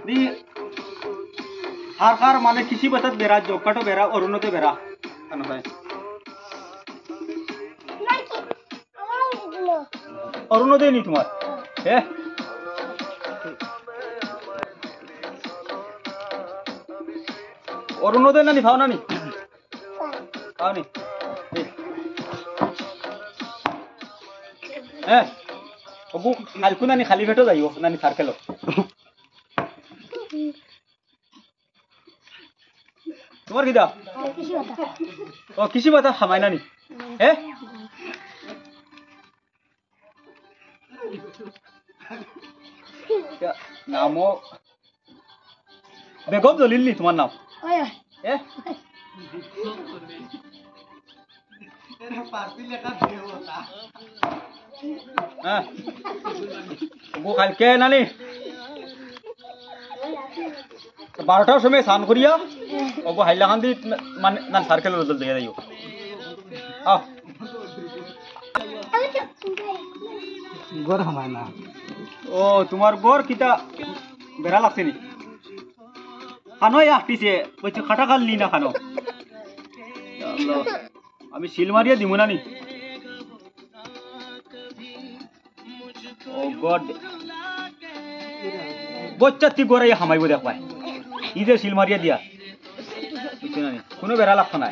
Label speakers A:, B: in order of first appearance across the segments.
A: দি হার মানে কৃষি বাতাত বেড়া জবকাটো বেড়া অরুণতে বেড়া কেন ভাই অরুণোদয় নি তোমার অরুণোদয় নানি ভাও নানি ভাও নি অবু হালকু নানি খালি পেটো যাইব নানি সার্কেল তোমার কি দাও ও কৃষি বাতা খামাই নানি নামো বেগম জলিল নি তোমার নাম কালকে নানি 12টার সময় স্নান করিয়া ওগো হাইলাখান দি মানে না সার্কেল বদল দিয়ে যাইও গড় হামায় না ও তোমার গড় কিটা বেড়া লাগছে নি খানো আসছে বলছে খাটা খালি না খানো আমি শিল মারিয়া দিব না নি ও গড বচ্চা তি গড়াইয়া হামাইব দেখবাই ই যে শিল মারিয়া দিয়া বুঝছো না নি কোনো বেড়া লাগতো না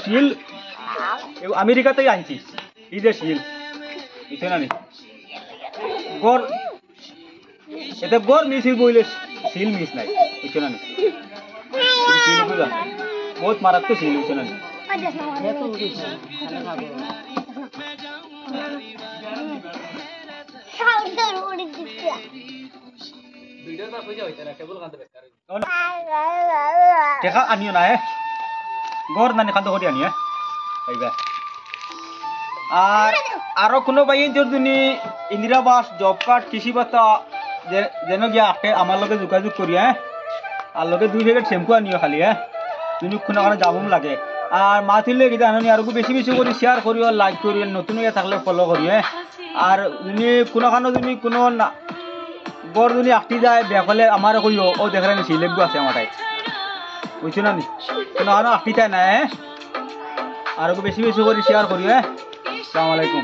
A: শিল আমেরিকাতেই আনছি ই যে শিল বুঝছো না নি গড় এতে গড় মিস বইলে শিল মিস নাই বুঝছো না নি শিল বুঝা বহুত মারাত্মক শিল বুঝছো না নি টেকা আনিও না গড় নানি খাদ্য করে আনি আর আরো কোনো ভাই যদি ইন্দিরা আবাস জব কার্ড কৃষি ভাতা যেন গিয়া আটে আমার লগে যোগাযোগ করি আর লগে 2 প্যাকেট শ্যাম্পু আনিও খালি তুমি কোনো কারণে যাবম লাগে আর মাথিলে কিটা আনি আর বেশি বেশি করে শেয়ার করিও লাইক করিও নতুন হয়ে থাকলে ফলো করি আর তুমি কোনো কারণে তুমি কোনো গড় যদি আটি যায় বেয়া হলে আমার কইও ও দেখলেন সিলেব আছে আমার বুঝছো না নি কোনো কারণে আটি তাই নাই আর বেশি বেশি করে শেয়ার করি আসসালামু আলাইকুম